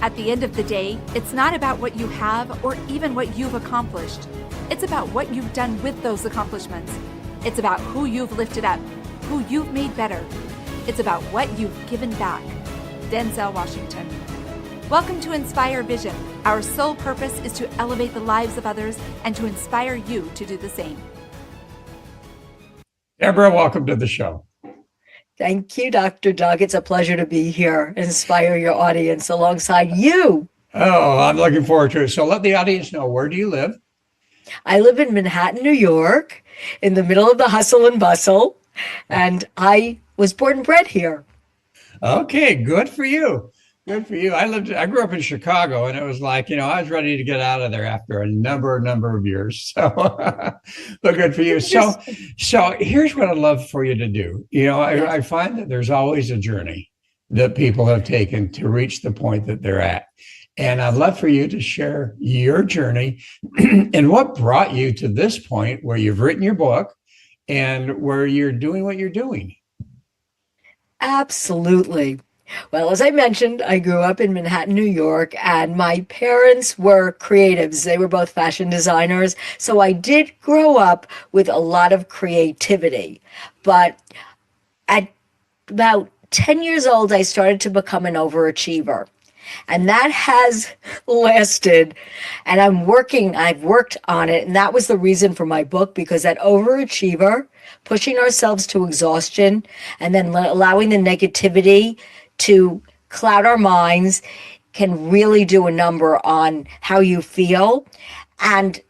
At the end of the day, it's not about what you have or even what you've accomplished. It's about what you've done with those accomplishments. It's about who you've lifted up, who you've made better. It's about what you've given back. Denzel Washington. Welcome to Inspire Vision. Our sole purpose is to elevate the lives of others and to inspire you to do the same. Deborah, welcome to the show. Thank you, Dr. Doug. It's a pleasure to be here, inspire your audience alongside you. Oh, I'm looking forward to it. So let the audience know, where do you live? I live in Manhattan, New York, in the middle of the hustle and bustle, and I was born and bred here. Okay, good for you. Good for you. I grew up in Chicago, and it was like, I was ready to get out of there after a number of years. So, but good for you. So here's what I'd love for you to do. I find that there's always a journey that people have taken to reach the point that they're at. And I'd love for you to share your journey and what brought you to this point where you've written your book and where you're doing what you're doing. Absolutely. Well, as I mentioned, I grew up in Manhattan, New York, and my parents were creatives. They were both fashion designers. So I did grow up with a lot of creativity. But at about 10 years old, I started to become an overachiever. And that has lasted, and I've worked on it. And that was the reason for my book, because that overachiever, pushing ourselves to exhaustion and then allowing the negativity to cloud our minds can really do a number on how you feel. And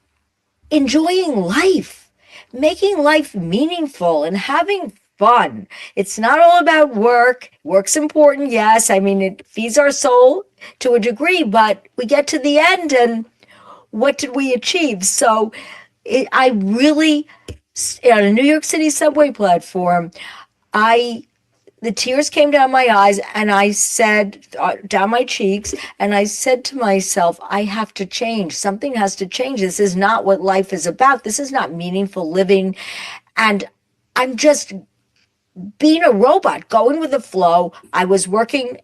enjoying life, making life meaningful and having fun. It's not all about work. Work's important, yes. I mean, it feeds our soul to a degree, but we get to the end and what did we achieve? So I really, on a New York City subway platform, the tears came down my eyes and I said, down my cheeks, and I said to myself, I have to change. Something has to change. This is not what life is about. This is not meaningful living. And I'm just being a robot, going with the flow. I was working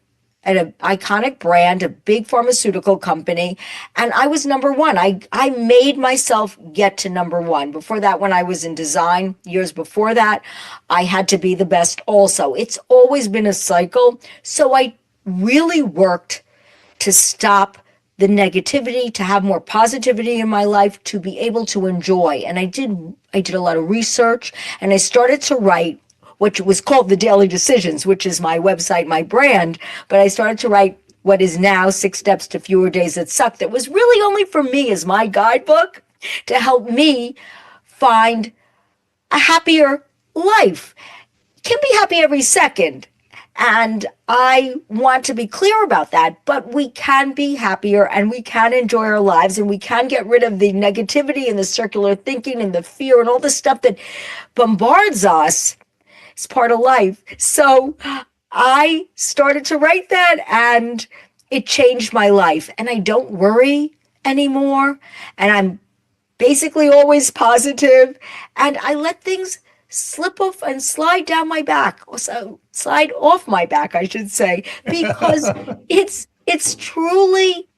at an iconic brand, a big pharmaceutical company, and I was number one. I made myself get to number one. Before that, when I was in design, years before that, I had to be the best also. It's always been a cycle. So I really worked to stop the negativity, to have more positivity in my life, to be able to enjoy. And I did a lot of research, and I started to write what was called the Daily Decisions, which is my website, my brand. But I started to write what is now 6 Steps to Fewer Days That Suck. That was really only for me as my guidebook to help me find a happier life. Can't be happy every second. And I want to be clear about that, but we can be happier and we can enjoy our lives and we can get rid of the negativity and the circular thinking and the fear and all the stuff that bombards us. It's part of life. So I started to write that and it changed my life. And I don't worry anymore. And I'm basically always positive. And I let things slip off and slide down my back. So slide off my back, I should say, because it's truly,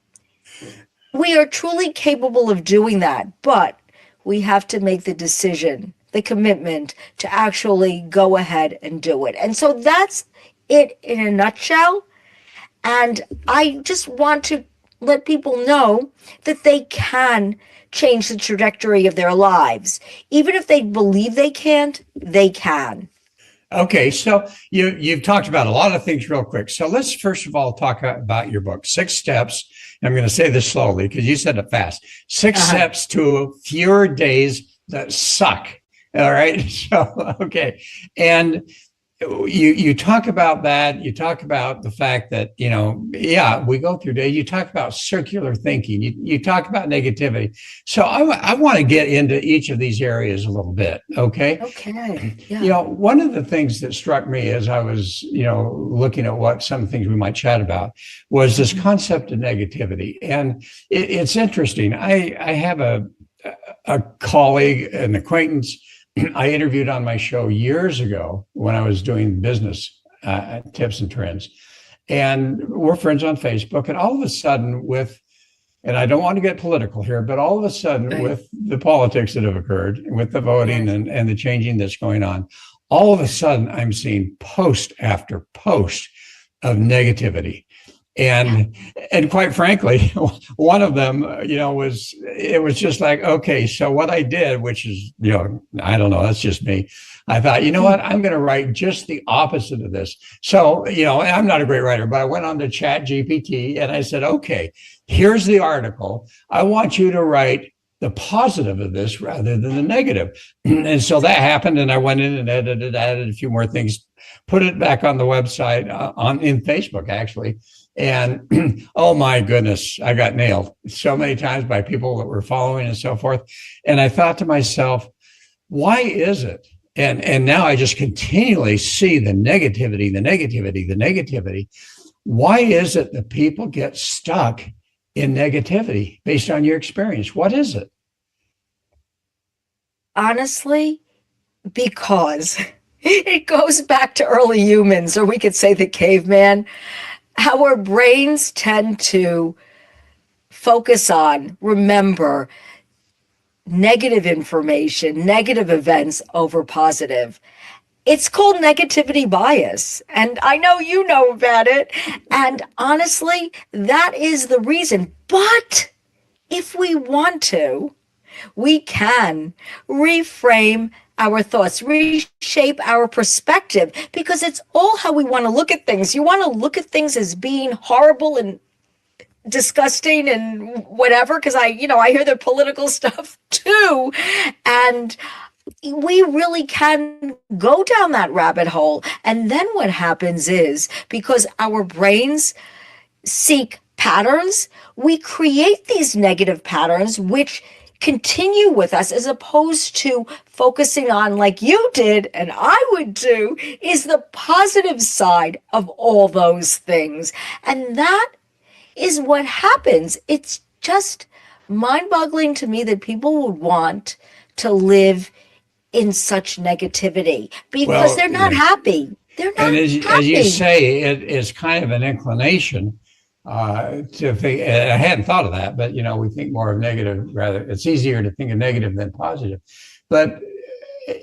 we are truly capable of doing that. But we have to make the decision, the commitment to actually go ahead and do it. And so that's it in a nutshell. And I just want to let people know that they can change the trajectory of their lives. Even if they believe they can't, they can. Okay, so you've talked about a lot of things real quick. So let's first of all talk about your book, 6 Steps. I'm going to say this slowly because you said it fast. 6 Steps to Fewer Days That Suck. All right. So, okay. And you talk about that. You talk about the fact that, we go through day. You talk about circular thinking. You talk about negativity. So I want to get into each of these areas a little bit. Okay. Okay. Yeah. One of the things that struck me as I was, looking at what some of the things we might chat about was this concept of negativity. And it's interesting. I have a colleague, an acquaintance I interviewed on my show years ago when I was doing business tips and trends. And we're friends on Facebook. And all of a sudden, and I don't want to get political here, but all of a sudden, with the politics that have occurred, with the voting and the changing that's going on, all of a sudden, I'm seeing post after post of negativity. And quite frankly, one of them, it was just like, okay, so what I did, which is, I don't know, that's just me. I thought, you know what, I'm going to write just the opposite of this. So, I'm not a great writer, but I went on to Chat GPT and I said, okay, here's the article. I want you to write the positive of this rather than the negative. And so that happened. And I went in and added a few more things, put it back on the website, in Facebook, actually. And oh my goodness, I got nailed so many times by people that were following and so forth. And I thought to myself, why is it? And now I just continually see the negativity. Why is it that people get stuck in negativity based on your experience? What is it? Honestly, because it goes back to early humans, or we could say the caveman. Our brains tend to focus on, remember, negative information, negative events over positive. It's called negativity bias. And I know you know about it. And honestly, that is the reason. But if we want to, we can reframe our thoughts, reshape our perspective, because it's all how we want to look at things. You want to look at things as being horrible and disgusting and whatever, because I hear the political stuff too. And we really can go down that rabbit hole. And then what happens is, because our brains seek patterns, we create these negative patterns, which continue with us, as opposed to focusing on, like you did and I would do, is the positive side of all those things. And that is what happens. It's just mind-boggling to me that people would want to live in such negativity, because they're not happy. They're not happy. As you say, it is kind of an inclination to think. I hadn't thought of that, but we think more of negative. Rather, it's easier to think of negative than positive. But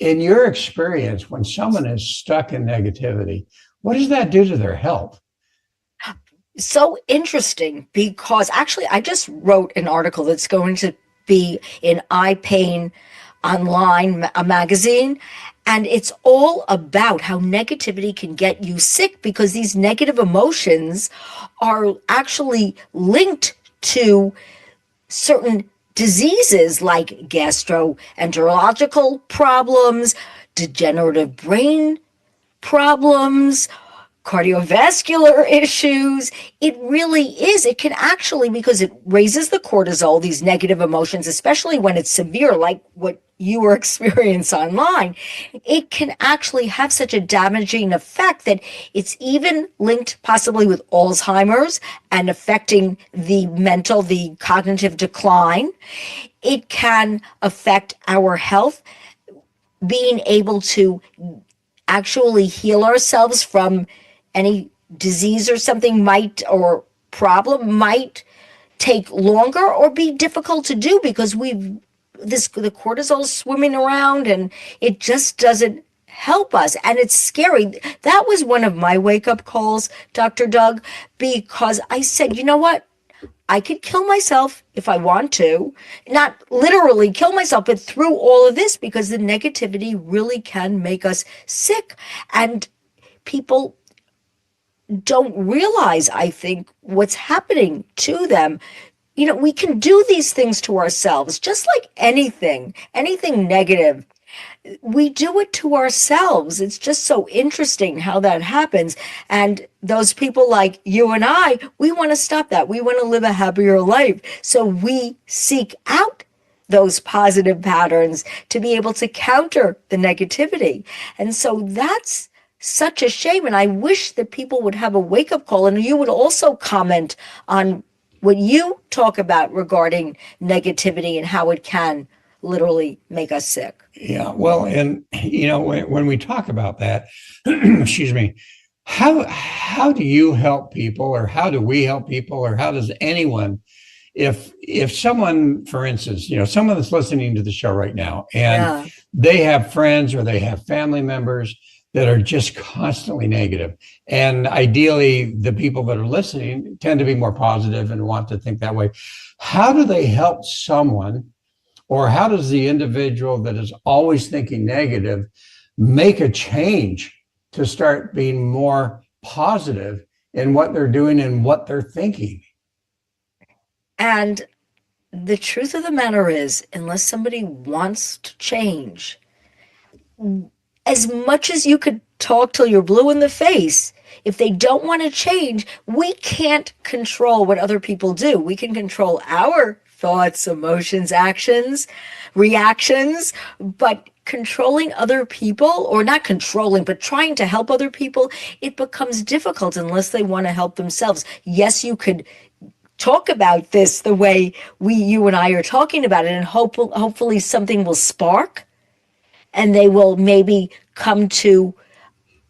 in your experience, when someone is stuck in negativity, what does that do to their health? So interesting, because actually I just wrote an article that's going to be in Eye Pain Online, a magazine, and it's all about how negativity can get you sick, because these negative emotions are actually linked to certain diseases like gastroenterological problems, degenerative brain problems, cardiovascular issues. It really is. It can actually, because it raises the cortisol, these negative emotions, especially when it's severe, like what you were experiencing online, it can actually have such a damaging effect that it's even linked possibly with Alzheimer's and affecting the cognitive decline. It can affect our health, being able to actually heal ourselves from any disease or something or problem might take longer or be difficult to do, because the cortisol is swimming around and it just doesn't help us. And it's scary. That was one of my wake-up calls, Dr. Doug, because I said, you know what? I could kill myself if I want to, not literally kill myself, but through all of this, because the negativity really can make us sick. And people don't realize, I think, what's happening to them. We can do these things to ourselves, just like anything negative. We do it to ourselves. It's just so interesting how that happens. And those people like you and I, we want to stop that. We want to live a happier life. So we seek out those positive patterns to be able to counter the negativity. And so that's such a shame. And I wish that people would have a wake-up call, and you would also comment on what you talk about regarding negativity and how it can literally make us sick. Yeah, well, and when we talk about that, excuse me, how do you help people, or how do we help people, or how does anyone, if someone, for instance, someone that's listening to the show right now, and Yeah. they have friends or they have family members that are just constantly negative, and ideally the people that are listening tend to be more positive and want to think that way, how do they help someone, or how does the individual that is always thinking negative make a change to start being more positive in what they're doing and what they're thinking? And the truth of the matter is, unless somebody wants to change, as much as you could talk till you're blue in the face, if they don't want to change, we can't control what other people do. We can control our thoughts, emotions, actions, reactions, but controlling other people, or not controlling, but trying to help other people, it becomes difficult unless they want to help themselves. Yes, you could talk about this the way you and I are talking about it, and hopefully something will spark and they will maybe come to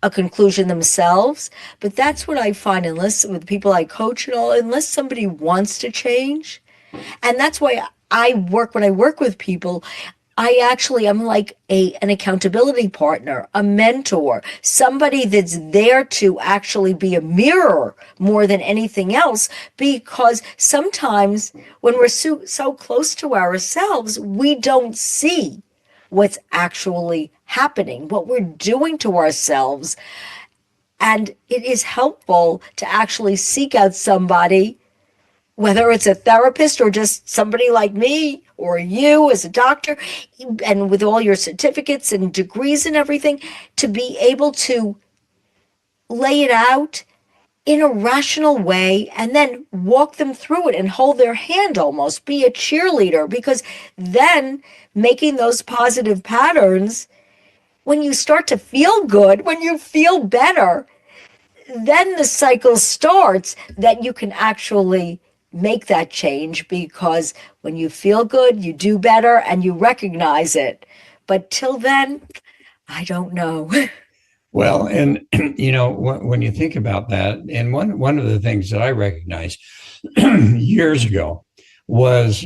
a conclusion themselves. But that's what I find, unless with people I coach and all, unless somebody wants to change. And that's why when I work with people, I'm like an accountability partner, a mentor, somebody that's there to actually be a mirror more than anything else. Because sometimes when we're so close to ourselves, we don't see what's actually happening, what we're doing to ourselves. And it is helpful to actually seek out somebody, whether it's a therapist or just somebody like me or you as a doctor, and with all your certificates and degrees and everything, to be able to lay it out in a rational way and then walk them through it and hold their hand, almost be a cheerleader. Because then making those positive patterns, when you start to feel good, when you feel better, then the cycle starts that you can actually make that change. Because when you feel good, you do better and you recognize it. But till then, I don't know. Well, and when you think about that, and one of the things that I recognized years ago was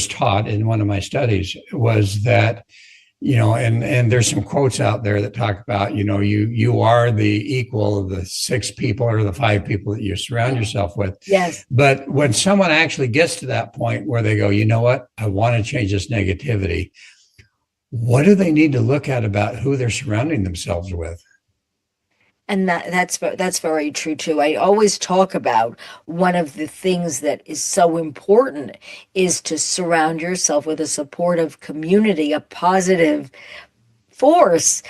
taught in one of my studies, was that, and there's some quotes out there that talk about, you are the equal of the 6 people or the 5 people that you surround yourself with. Yes. But when someone actually gets to that point where they go, you know what, I want to change this negativity, what do they need to look at about who they're surrounding themselves with? And that's very true too. I always talk about one of the things that is so important is to surround yourself with a supportive community, a positive force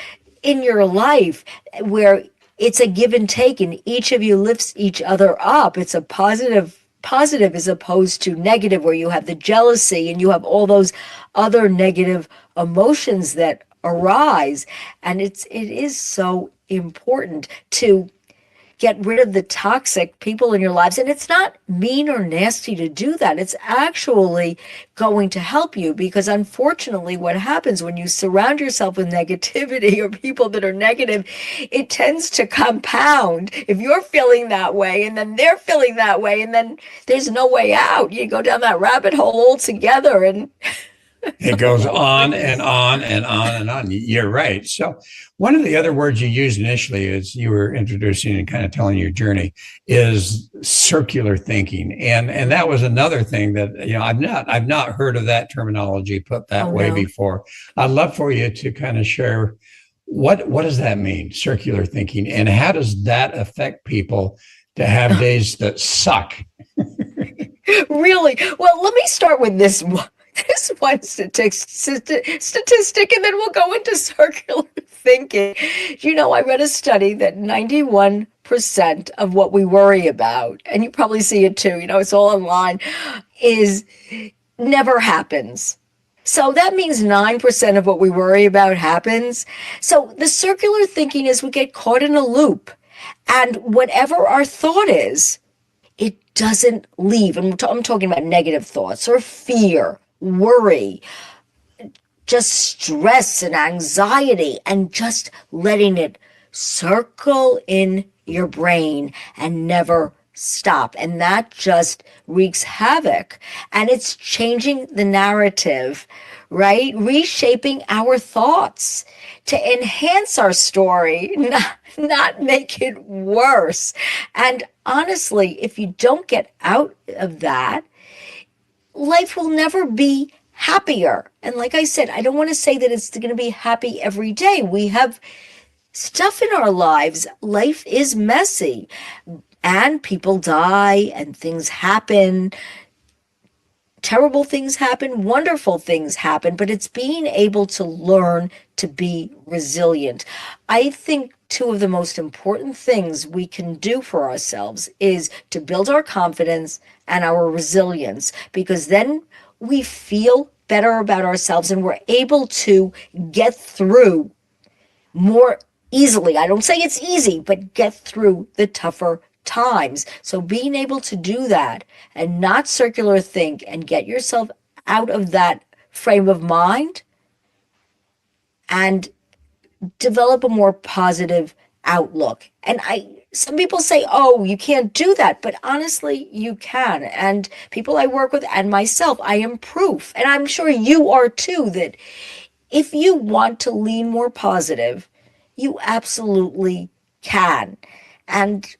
in your life where it's a give and take and each of you lifts each other up. It's a positive as opposed to negative, where you have the jealousy and you have all those other negative emotions that arise. And it is so important to get rid of the toxic people in your lives. And it's not mean or nasty to do that. It's actually going to help you, because unfortunately what happens when you surround yourself with negativity or people that are negative, it tends to compound. If you're feeling that way and then they're feeling that way and then there's no way out, you go down that rabbit hole altogether, and it goes on and on and on and on. You're right. So one of the other words you used initially, as you were introducing and kind of telling your journey, is circular thinking. And that was another thing that, I've not heard of that terminology put that way before. I'd love for you to kind of share what does that mean, circular thinking, and how does that affect people to have days that suck? Really? Well, let me start with this one. This one statistic, and then we'll go into circular thinking. I read a study that 91% of what we worry about, and you probably see it too, it's all online, is never happens. So that means 9% of what we worry about happens. So the circular thinking is we get caught in a loop, and whatever our thought is, it doesn't leave. And I'm talking about negative thoughts or fear, worry, just stress and anxiety, and just letting it circle in your brain and never stop. And that just wreaks havoc. And it's changing the narrative, right? Reshaping our thoughts to enhance our story, not make it worse. And honestly, if you don't get out of that, life will never be happier. And like I said, I don't want to say that it's going to be happy every day. We have stuff in our lives. Life is messy and people die and things happen. Terrible things happen, wonderful things happen, but it's being able to learn to be resilient. I think two of the most important things we can do for ourselves is to build our confidence and our resilience, because then we feel better about ourselves and we're able to get through more easily. I don't say it's easy, but get through the tougher times. So being able to do that and not circular think and get yourself out of that frame of mind and develop a more positive outlook. And some people say, oh, you can't do that. But honestly, you can. And people I work with and myself, I am proof. And I'm sure you are too, that if you want to lean more positive, you absolutely can. And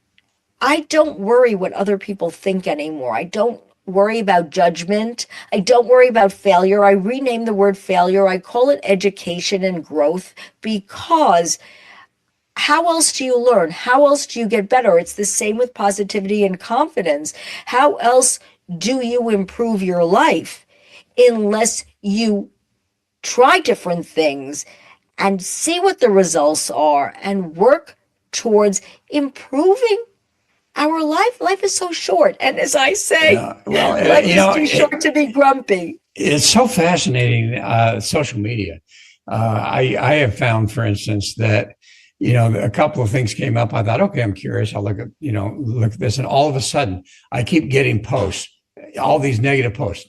I don't worry what other people think anymore. I don't worry about judgment. I don't worry about failure. I rename the word failure. I call it education and growth, because how else do you learn? How else do you get better? It's the same with positivity and confidence. How else do you improve your life unless you try different things and see what the results are and work towards improving our life? Life is so short. And as I say, life is too short to be grumpy. It's so fascinating, social media. I have found, for instance, that, a couple of things came up. I thought, okay, I'm curious. I'll look at this. And all of a sudden, I keep getting posts, all these negative posts.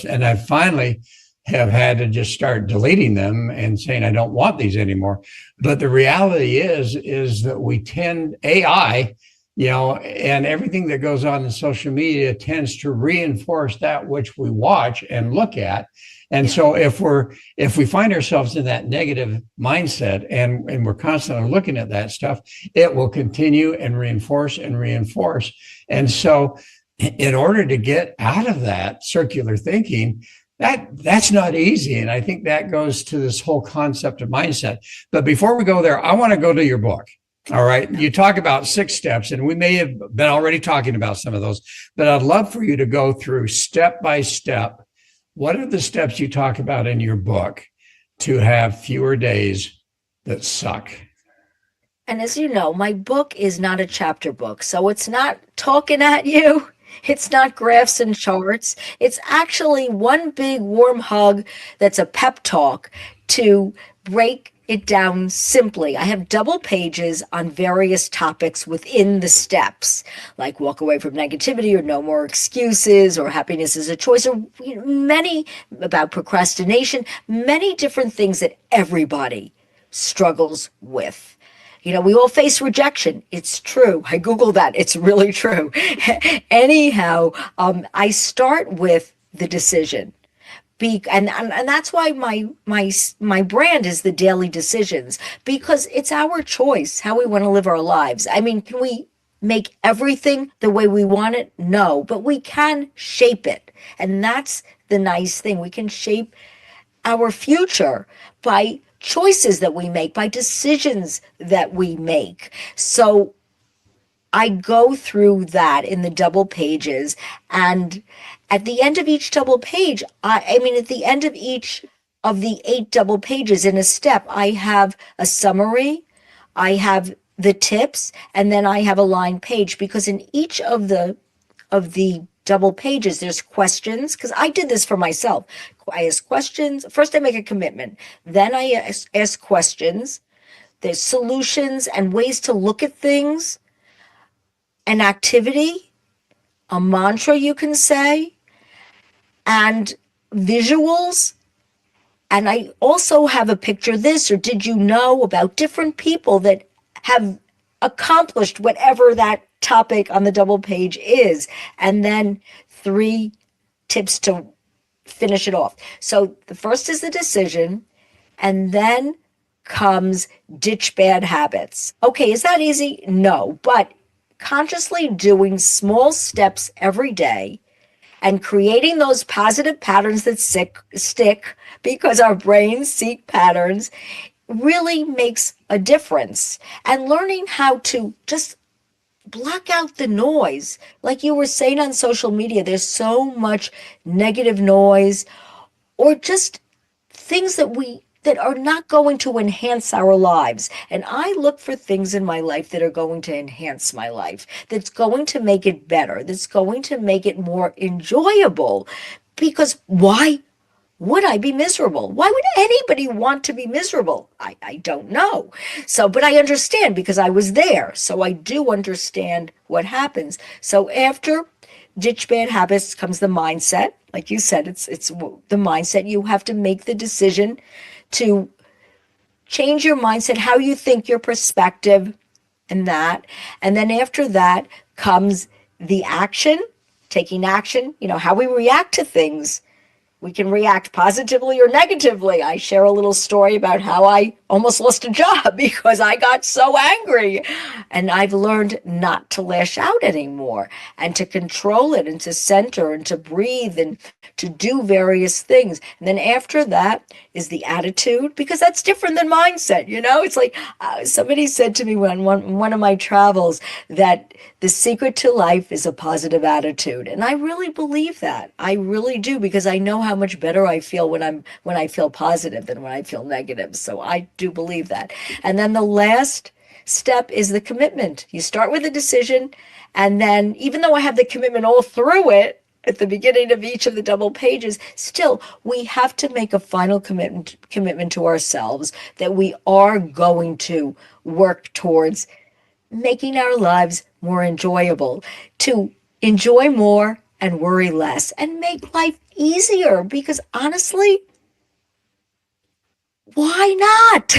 And I finally have had to just start deleting them and saying, I don't want these anymore. But the reality is that we tend, AI, and everything that goes on in social media tends to reinforce that which we watch and look at. And so if we find ourselves in that negative mindset and we're constantly looking at that stuff, it will continue and reinforce and reinforce. And so in order to get out of that circular thinking, that's not easy. And I think that goes to this whole concept of mindset. But before we go there, I want to go to your book. All right. You talk about 6 steps, and we may have been already talking about some of those, but I'd love for you to go through step by step. What are the steps you talk about in your book to have fewer days that suck? And as you know, my book is not a chapter book, so it's not talking at you. It's not graphs and charts. It's actually one big warm hug that's a pep talk to break it down simply. I have double pages on various topics within the steps, like walk away from negativity, or no more excuses, or happiness is a choice, or many about procrastination, many different things that everybody struggles with. We all face rejection. It's true. I Googled that. It's really true. Anyhow, I start with the decision. And that's why my brand is the daily decisions, because it's our choice how we want to live our lives. I mean, can we make everything the way we want it? No, but we can shape it. And that's the nice thing. We can shape our future by choices that we make, by decisions that we make. So I go through that in the double pages, and at the end of each double page, at the end of each of the 8 double pages in a step, I have a summary, I have the tips, and then I have a line page, because in each of the double pages, there's questions, because I did this for myself. I ask questions. First, I make a commitment. Then I ask questions. There's solutions and ways to look at things, an activity, a mantra you can say, and visuals. And I also have a picture this, or did you know, about different people that have accomplished whatever that topic on the double page is. And then 3 tips to finish it off. So the first is the decision, and then comes ditch bad habits. Okay, is that easy? No, but consciously doing small steps every day and creating those positive patterns that stick because our brains seek patterns really makes a difference. And learning how to just block out the noise. Like you were saying on social media, there's so much negative noise or just things that are not going to enhance our lives. And I look for things in my life that are going to enhance my life, that's going to make it better, that's going to make it more enjoyable. Because why would I be miserable? Why would anybody want to be miserable? I don't know. So, but I understand because I was there. So I do understand what happens. So after ditch bad habits comes the mindset. Like you said, it's the mindset. You have to make the decision to change your mindset, how you think, your perspective, and that. And then after that comes the action, taking action, how we react to things. We can react positively or negatively. I share a little story about how I almost lost a job because I got so angry. And I've learned not to lash out anymore and to control it and to center and to breathe and to do various things. And then after that is the attitude, because that's different than mindset. It's like somebody said to me when one of my travels that the secret to life is a positive attitude. And I really believe that. I really do, because I know how much better I feel when I feel positive than when I feel negative. So I do believe that. And then the last step is the commitment. You start with a decision, and then even though I have the commitment all through it at the beginning of each of the double pages, still we have to make a final commitment to ourselves that we are going to work towards making our lives more enjoyable, to enjoy more and worry less, and make life easier. Because honestly, why not?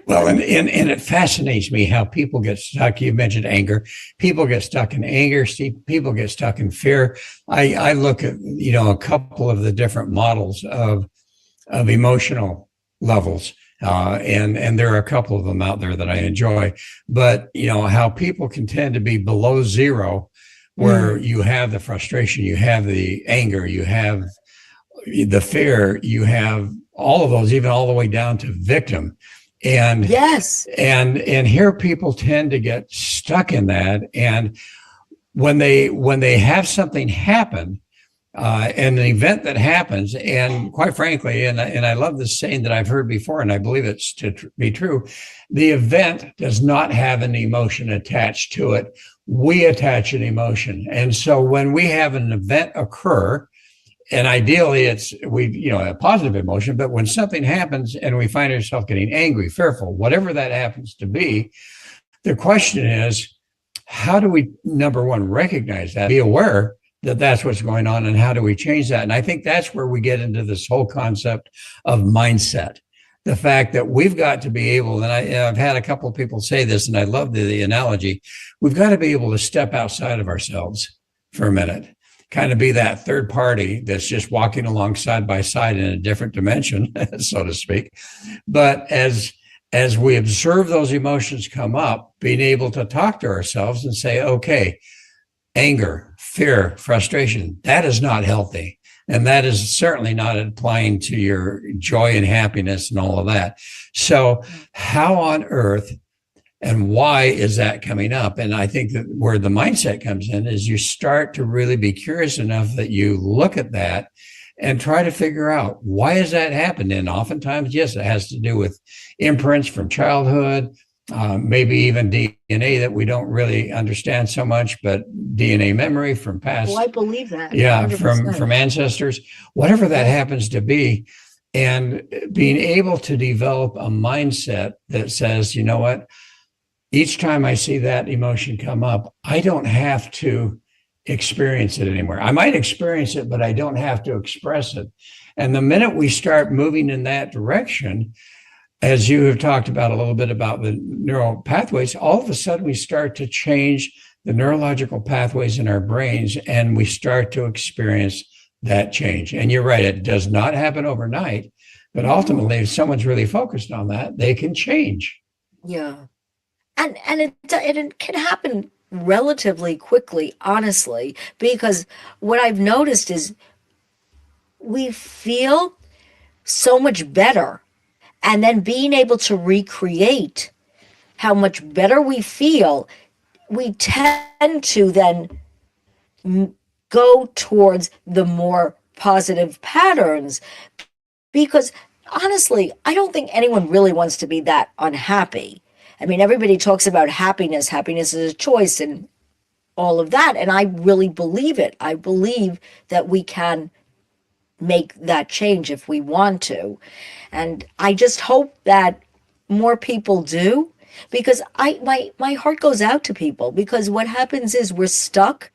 Well, and it fascinates me how people get stuck. You mentioned anger. People get stuck in anger. People get stuck in fear. I look at, a couple of the different models of emotional levels. And there are a couple of them out there that I enjoy, but how people can tend to be below zero, where you have the frustration, you have the anger, you have the fear, you have all of those, even all the way down to victim. And yes, and here people tend to get stuck in that. And when they have something happen, and an event that happens, and quite frankly, and I love this saying that I've heard before, and I believe it's to be true, the event does not have an emotion attached to it. We attach an emotion. And so when we have an event occur, and ideally it's a positive emotion, but when something happens and we find ourselves getting angry, fearful, whatever that happens to be, the question is, how do we, number one, recognize that, be aware that that's what's going on, and how do we change that? And I think that's where we get into this whole concept of mindset. The fact that we've got to be able, and I've had a couple of people say this, and I love the analogy, we've got to be able to step outside of ourselves for a minute, kind of be that third party that's just walking along side by side in a different dimension, so to speak. But as we observe those emotions come up, being able to talk to ourselves and say, okay, anger, fear, frustration, that is not healthy. And that is certainly not applying to your joy and happiness and all of that. So how on earth and why is that coming up? And I think that where the mindset comes in is you start to really be curious enough that you look at that and try to figure out, why has that happened? And oftentimes, yes, it has to do with imprints from childhood, maybe even DNA that we don't really understand so much, but DNA memory from past. Well, I believe that. Yeah, from ancestors, whatever that happens to be. And being able to develop a mindset that says, you know what, each time I see that emotion come up, I don't have to experience it anymore. I might experience it, but I don't have to express it. And the minute we start moving in that direction, as you have talked about a little bit about the neural pathways, all of a sudden we start to change the neurological pathways in our brains and we start to experience that change. And you're right, it does not happen overnight, but ultimately, if someone's really focused on that, they can change. Yeah. And it can happen relatively quickly, honestly, because what I've noticed is we feel so much better. And then being able to recreate how much better we feel, we tend to then go towards the more positive patterns. Because honestly, I don't think anyone really wants to be that unhappy. I mean, everybody talks about happiness. Happiness is a choice and all of that. And I really believe it. I believe that we can make that change if we want to. And I just hope that more people do, because my heart goes out to people, because what happens is we're stuck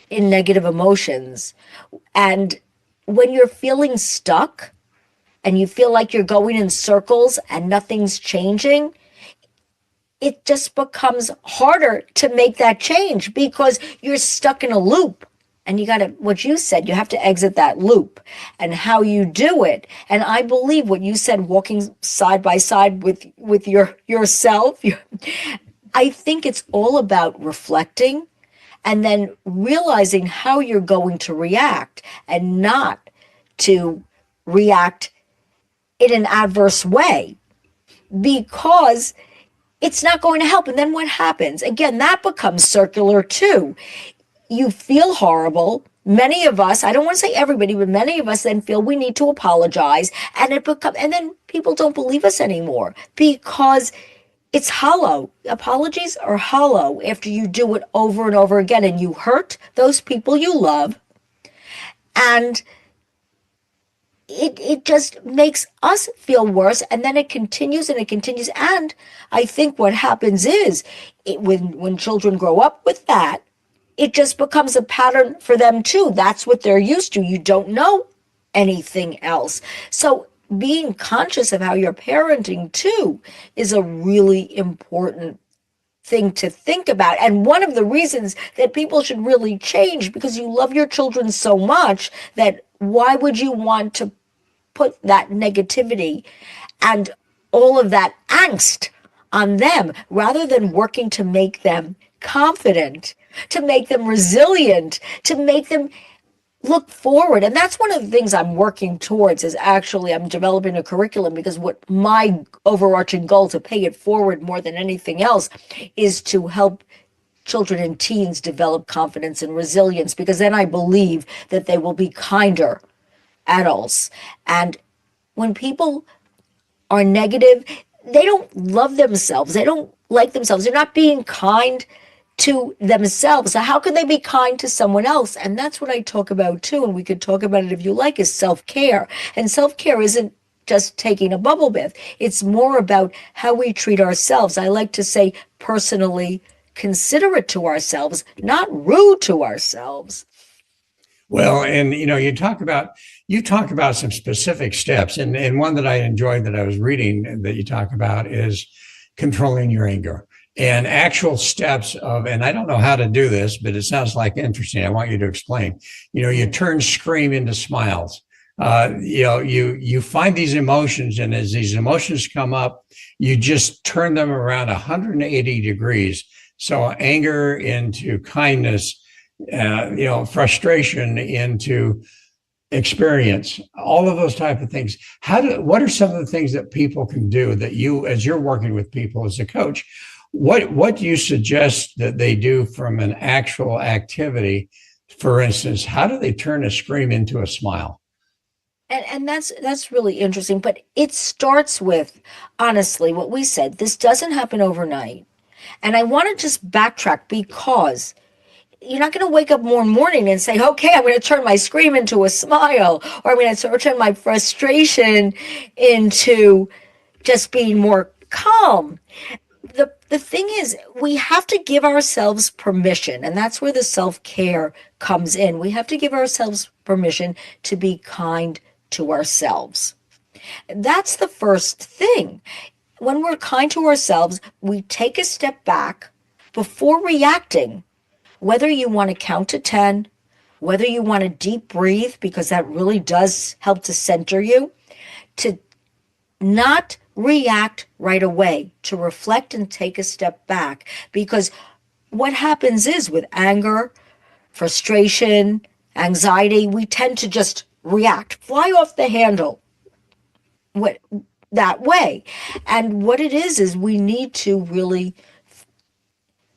in negative emotions. And when you're feeling stuck and you feel like you're going in circles and nothing's changing, it just becomes harder to make that change because you're stuck in a loop. And you got to, what you said, you have to exit that loop, and how you do it. And I believe what you said, walking side by side with yourself. I think it's all about reflecting and then realizing how you're going to react, and not to react in an adverse way, because it's not going to help. And then what happens? Again, that becomes circular too. You feel horrible. Many of us, I don't want to say everybody, but many of us then feel we need to apologize, and and then people don't believe us anymore because it's hollow. Apologies are hollow after you do it over and over again, and you hurt those people you love, and it just makes us feel worse, and then it continues and it continues. And I think what happens is when children grow up with that, it just becomes a pattern for them too. That's what they're used to. You don't know anything else. So being conscious of how you're parenting too is a really important thing to think about. And one of the reasons that people should really change, because you love your children so much, that why would you want to put that negativity and all of that angst on them, rather than working to make them confident, to make them resilient, to make them look forward. And that's one of the things I'm working towards, is actually I'm developing a curriculum, because what my overarching goal, to pay it forward more than anything else, is to help children and teens develop confidence and resilience, because then I believe that they will be kinder adults. And when people are negative, they don't love themselves. They don't like themselves. They're not being kind to themselves. So how can they be kind to someone else? And that's what I talk about too. And we could talk about it if you like, is self-care. And self-care isn't just taking a bubble bath. It's more about how we treat ourselves. I like to say personally considerate to ourselves, not rude to ourselves. Well, and you talk about some specific steps, and one that I enjoyed that I was reading that you talk about is controlling your anger, and actual steps of, and I don't know how to do this, but it sounds like interesting. I want you to explain. You turn scream into smiles. You find these emotions, and as these emotions come up, you just turn them around 180 degrees. So anger into kindness, frustration into experience, all of those type of things. What are some of the things that people can do, that you, as you're working with people as a coach, what do you suggest that they do from an actual activity? For instance, how do they turn a scream into a smile? And that's really interesting. But it starts with, honestly, what we said. This doesn't happen overnight. And I want to just backtrack, because you're not going to wake up one morning and say, okay, I'm going to turn my scream into a smile, or I'm going to turn my frustration into just being more calm. The thing is, we have to give ourselves permission, and that's where the self-care comes in. We have to give ourselves permission to be kind to ourselves. That's the first thing. When we're kind to ourselves, we take a step back before reacting. Whether you want to count to 10, whether you want to deep breathe, because that really does help to center you, to not react right away, to reflect and take a step back. Because what happens is with anger, frustration, anxiety, we tend to just react, fly off the handle what, that way. And what it is we need to really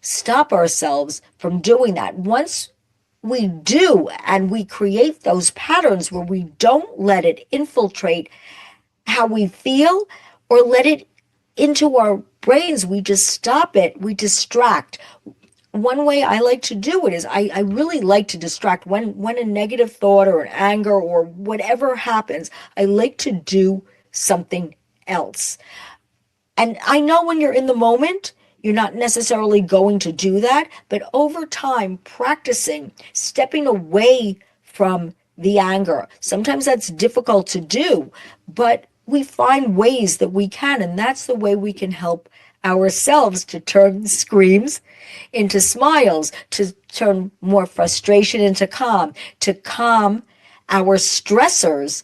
stop ourselves from doing that. Once we do, and we create those patterns where we don't let it infiltrate how we feel or let it into our brains, we just stop it, we distract. One way I like to do it is I really like to distract when a negative thought or an anger or whatever happens. I like to do something else. And I know when you're in the moment, you're not necessarily going to do that, but over time, practicing, stepping away from the anger. Sometimes that's difficult to do, but we find ways that we can, and that's the way we can help ourselves to turn screams into smiles, to turn more frustration into calm, to calm our stressors,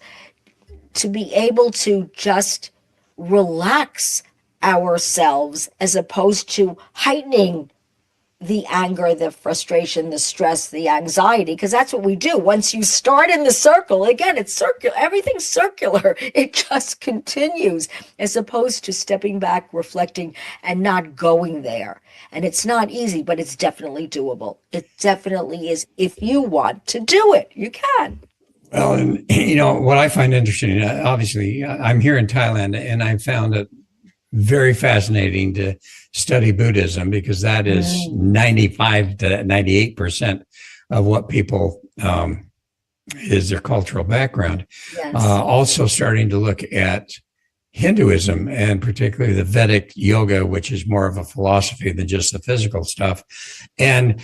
to be able to just relax ourselves as opposed to heightening the anger, the frustration, the stress, the anxiety, because that's what we do. Once you start in the circle, again, it's circular, everything's circular. It just continues as opposed to stepping back, reflecting, and not going there. And it's not easy, but it's definitely doable. It definitely is. If you want to do it, you can. Well, and what I find interesting, obviously, I'm here in Thailand, and I found it very fascinating to study Buddhism because that is 95 to 98% of what people is their cultural background. Yes. Also starting to look at Hinduism and particularly the Vedic yoga, which is more of a philosophy than just the physical stuff. And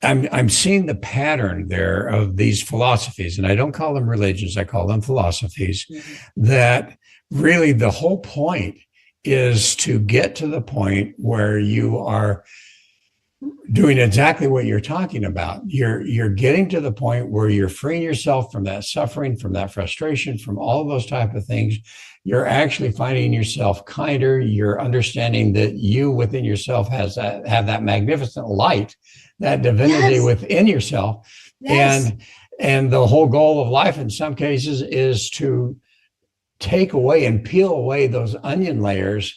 I'm seeing the pattern there of these philosophies, and I don't call them religions, I call them philosophies, that really the whole point is to get to the point where you are doing exactly what you're talking about. You're getting to the point where you're freeing yourself from that suffering, from that frustration, from all of those type of things. You're actually finding yourself kinder. You're understanding that you within yourself have that magnificent light, that divinity within yourself. And the whole goal of life in some cases is to take away and peel away those onion layers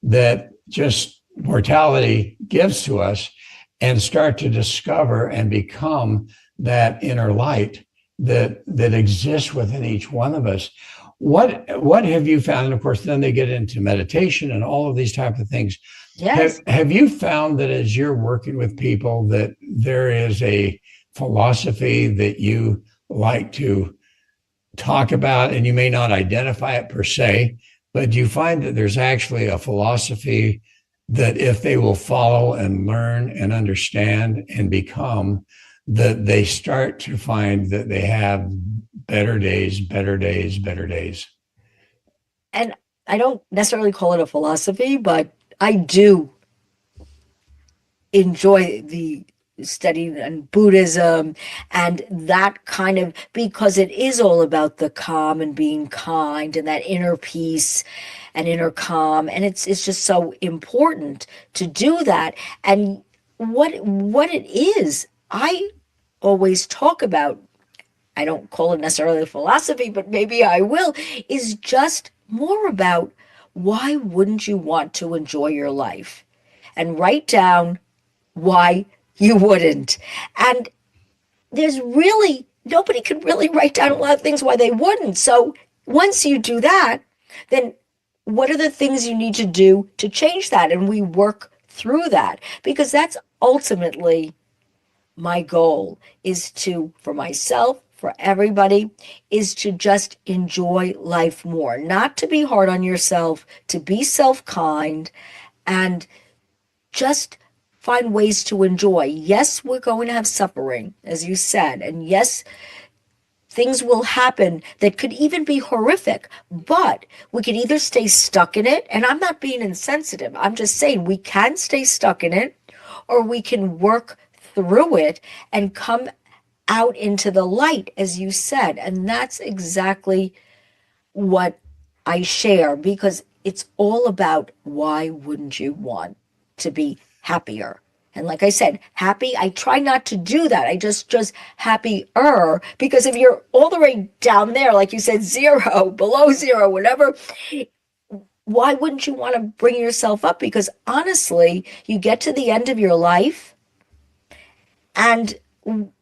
that just mortality gives to us and start to discover and become that inner light that exists within each one of us. What have you found? And of course, then they get into meditation and all of these type of things. Yes. Have you found that as you're working with people that there is a philosophy that you like to talk about, and you may not identify it per se, but do you find that there's actually a philosophy that if they will follow and learn and understand and become, that they start to find that they have better days, better days, better days? And I don't necessarily call it a philosophy, but I do enjoy the study and Buddhism and that kind of, because it is all about the calm and being kind and that inner peace and inner calm. And it's just so important to do that. And what it is, I always talk about, I don't call it necessarily a philosophy, but maybe I will, is just more about why wouldn't you want to enjoy your life? And write down why you wouldn't. And there's really, nobody could really write down a lot of things why they wouldn't. So once you do that, then what are the things you need to do to change that? And we work through that, because that's ultimately my goal, is to, for myself, for everybody, is to just enjoy life more, not to be hard on yourself, to be self-kind, and just find ways to enjoy. Yes, we're going to have suffering, as you said, and yes, things will happen that could even be horrific, but we could either stay stuck in it, and I'm not being insensitive, I'm just saying we can stay stuck in it, or we can work through it and come out into the light, as you said. And that's exactly what I share, because it's all about, why wouldn't you want to be happier? And like I said, happy, I try not to do that. I just happier, because if you're all the way down there, like you said, zero, below zero, whatever, why wouldn't you want to bring yourself up? Because honestly, you get to the end of your life and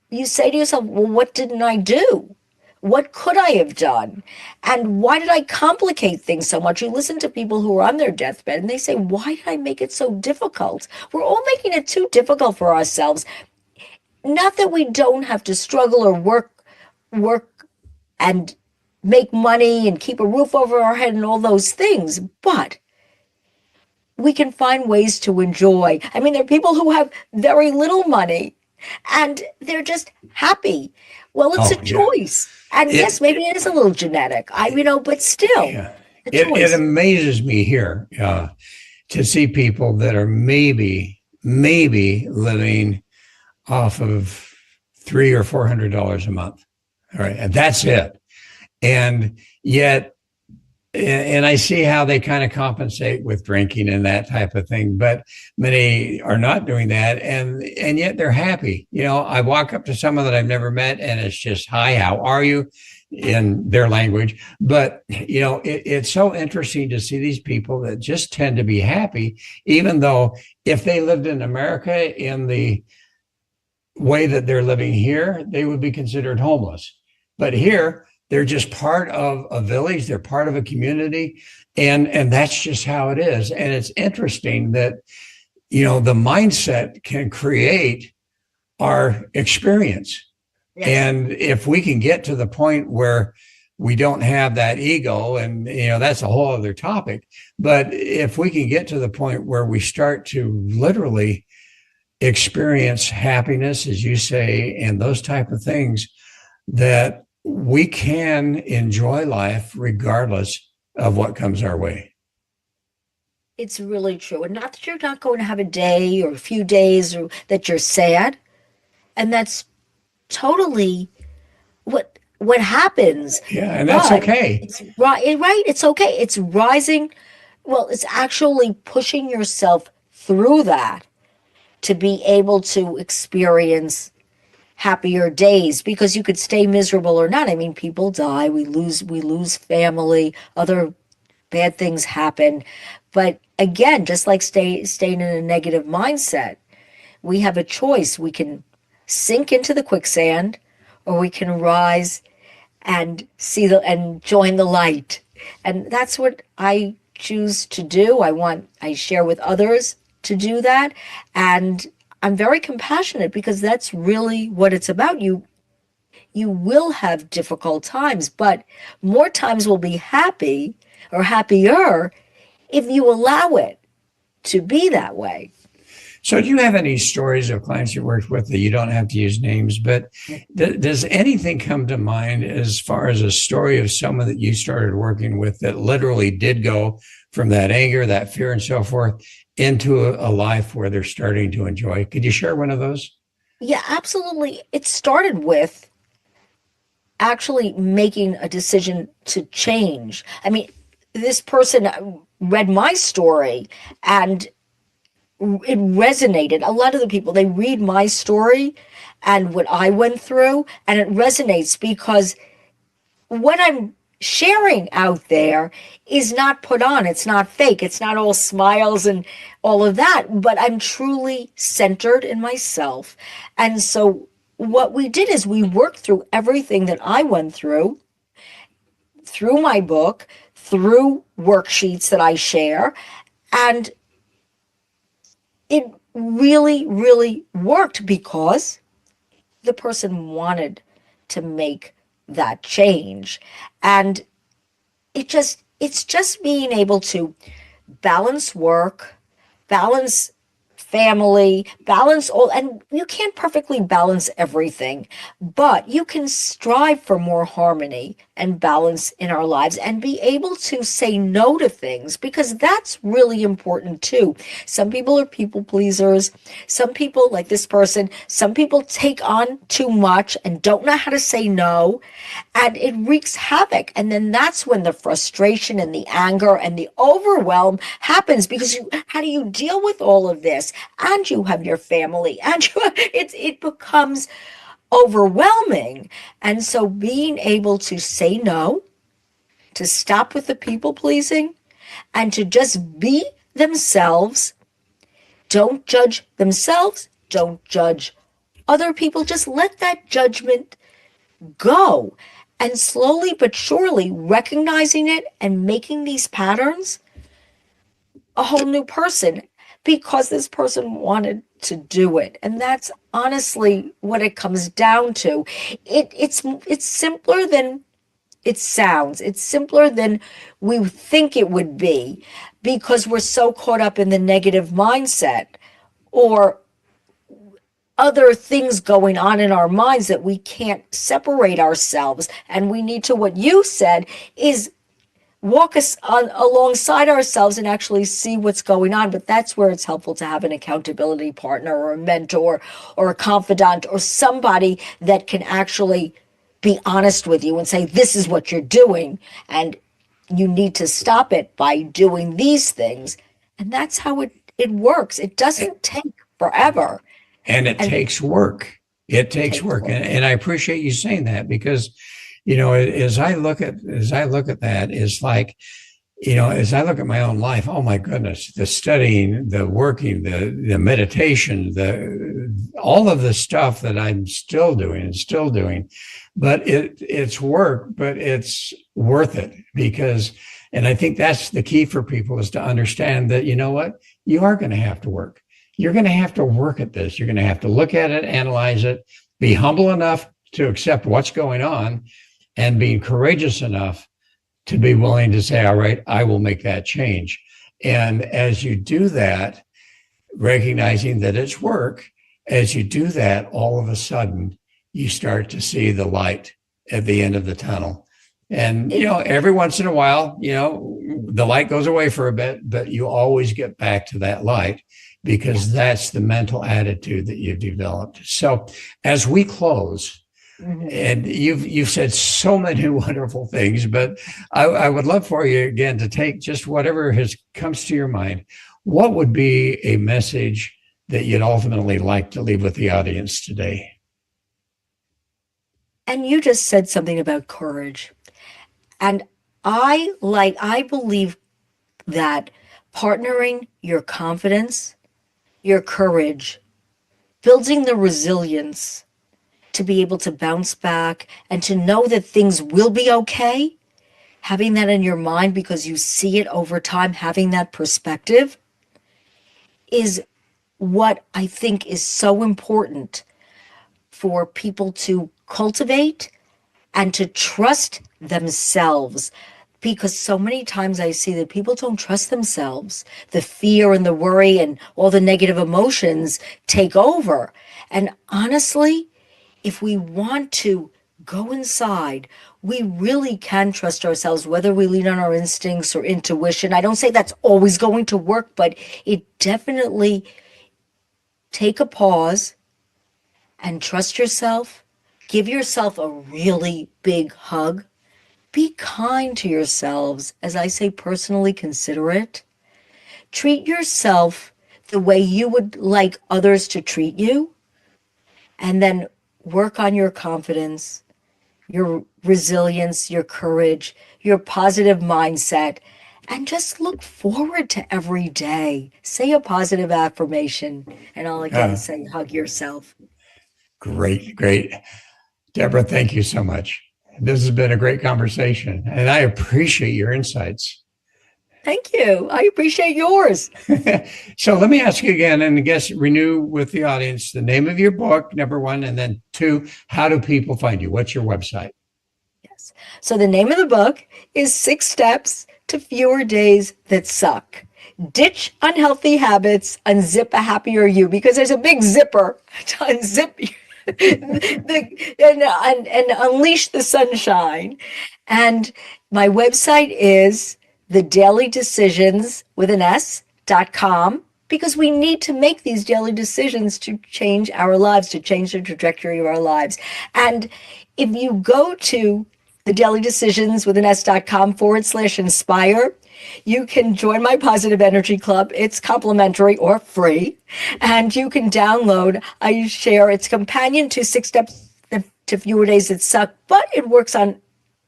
you say to yourself, well, what didn't I do? What could I have done? And why did I complicate things so much? You listen to people who are on their deathbed and they say, why did I make it so difficult? We're all making it too difficult for ourselves. Not that we don't have to struggle or work and make money and keep a roof over our head and all those things, but we can find ways to enjoy. I mean, there are people who have very little money and they're just happy. Well, it's a choice. And yes, maybe it is a little genetic, but still, it amazes me here to see people that are maybe living off of $300 or $400 a month. All right. And that's it. And yet, and I see how they kind of compensate with drinking and that type of thing, but many are not doing that. And yet they're happy. I walk up to someone that I've never met and it's just, hi, how are you, in their language. But, it's so interesting to see these people that just tend to be happy, even though if they lived in America in the way that they're living here, they would be considered homeless. But here, they're just part of a village. They're part of a community. And that's just how it is. And it's interesting that, the mindset can create our experience. Yes. And if we can get to the point where we don't have that ego, and, that's a whole other topic. But if we can get to the point where we start to literally experience happiness, as you say, and those type of things, that we can enjoy life regardless of what comes our way. It's really true. And not that you're not going to have a day or a few days or that you're sad. And that's totally what happens. Yeah, and that's okay. It's right. It's okay. It's rising. Well, it's actually pushing yourself through that to be able to experience happier days, because you could stay miserable or not. I mean, people die, we lose family, other bad things happen. But again, just like staying in a negative mindset, we have a choice. We can sink into the quicksand, or we can rise and and join the light. And that's what I choose to do. I share with others to do that. And I'm very compassionate, because that's really what it's about. You will have difficult times, but more times will be happy or happier if you allow it to be that way. So do you have any stories of clients you worked with that you don't have to use names, but does anything come to mind as far as a story of someone that you started working with that literally did go from that anger, that fear and so forth into a life where they're starting to enjoy? Could you share one of those? Yeah, absolutely. It started with actually making a decision to change. I mean, this person read my story and it resonated. A lot of the people, they read my story and what I went through, and it resonates because what I'm sharing out there is not put on. It's not fake. It's not all smiles and all of that, but I'm truly centered in myself. And so what we did is we worked through everything that I went through my book, through worksheets that I share, and it really, really worked because the person wanted to make that change. And it's just being able to balance work, balance family, balance all, and you can't perfectly balance everything, but you can strive for more harmony and balance in our lives and be able to say no to things, because that's really important too. Some people are people pleasers. Some people, like this person, some people take on too much and don't know how to say no, and it wreaks havoc. And then that's when the frustration and the anger and the overwhelm happens, because how do you deal with all of this? And you have your family, and it becomes overwhelming. And so being able to say no, to stop with the people pleasing, and to just be themselves, don't judge themselves, don't judge other people, just let that judgment go. And slowly but surely recognizing it and making these patterns a whole new person, because this person wanted to do it. And that's honestly what it comes down to. It's simpler than it sounds. It's simpler than we think it would be, because we're so caught up in the negative mindset or other things going on in our minds that we can't separate ourselves. And we need to, what you said, is walk us on alongside ourselves and actually see what's going on. But that's where it's helpful to have an accountability partner or a mentor or a confidant or somebody that can actually be honest with you and say, this is what you're doing, and you need to stop it by doing these things. And that's how it works. It doesn't take forever. And it takes work. It takes work. And I appreciate you saying that, because, as I look at that, it's like, as I look at my own life, oh my goodness, the studying, the working, the meditation, all of the stuff that I'm still doing, but it's work, but it's worth it, because, and I think that's the key for people, is to understand that, you know what, you are going to have to work. You're going to have to work at this. You're going to have to look at it, analyze it, be humble enough to accept what's going on, and being courageous enough to be willing to say, all right, I will make that change. And as you do that, recognizing that it's work, as you do that, all of a sudden, you start to see the light at the end of the tunnel. And, every once in a while, the light goes away for a bit, but you always get back to that light, because that's the mental attitude that you've developed. So as we close, and you've said so many wonderful things, but I would love for you again to take just whatever comes to your mind. What would be a message that you'd ultimately like to leave with the audience today? And you just said something about courage. And I believe that partnering your confidence, your courage, building the resilience to be able to bounce back and to know that things will be okay, having that in your mind because you see it over time, having that perspective is what I think is so important for people to cultivate and to trust themselves. Because so many times I see that people don't trust themselves. The fear and the worry and all the negative emotions take over. And honestly, if we want to go inside, we really can trust ourselves, whether we lean on our instincts or intuition. I don't say that's always going to work, but it definitely take a pause and trust yourself. Give yourself a really big hug. Be kind to yourselves. As I say, personally considerate. Treat yourself the way you would like others to treat you. And then work on your confidence, your resilience, your courage, your positive mindset, and just look forward to every day. Say a positive affirmation, and I'll again say hug yourself. Great. Deborah, thank you so much. This has been a great conversation, and I appreciate your insights. Thank you. I appreciate yours. So let me ask you again, and I guess renew with the audience the name of your book, number one, and then two, how do people find you? What's your website? Yes. So the name of the book is 6 Steps to Fewer Days That Suck. ditch unhealthy habits, unzip a happier you, because there's a big zipper to unzip and unleash the sunshine. And my website is thedailydecisions.com, because we need to make these daily decisions to change our lives, to change the trajectory of our lives. And if you go to thedailydecisions.com/inspire, you can join my Positive Energy Club. It's complimentary or free. And you can download, I share, it's companion to 6 Steps to Fewer Days That Suck, but it works on,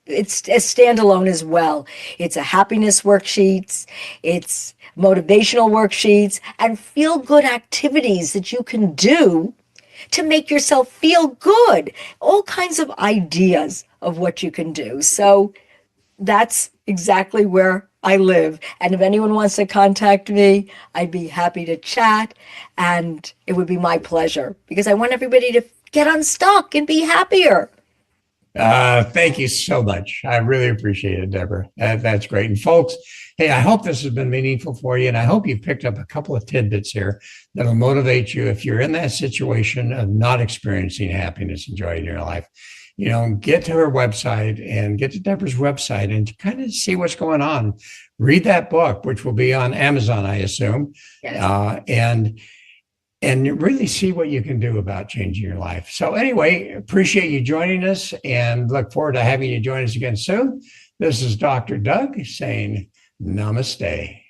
it's a standalone as well. It's a happiness worksheets, it's motivational worksheets, and feel-good activities that you can do to make yourself feel good. All kinds of ideas of what you can do. So that's exactly where I live. And if anyone wants to contact me, I'd be happy to chat. And it would be my pleasure, because I want everybody to get unstuck and be happier. Thank you so much. I really appreciate it, Deborah. That's great. And folks, hey, I hope this has been meaningful for you. And I hope you picked up a couple of tidbits here that'll motivate you if you're in that situation of not experiencing happiness and joy in your life. Get to her website and get to Deborah's website and kind of see what's going on. Read that book, which will be on Amazon, I assume. Yes. And really see what you can do about changing your life. So anyway, appreciate you joining us and look forward to having you join us again soon. This is Dr. Doug saying namaste.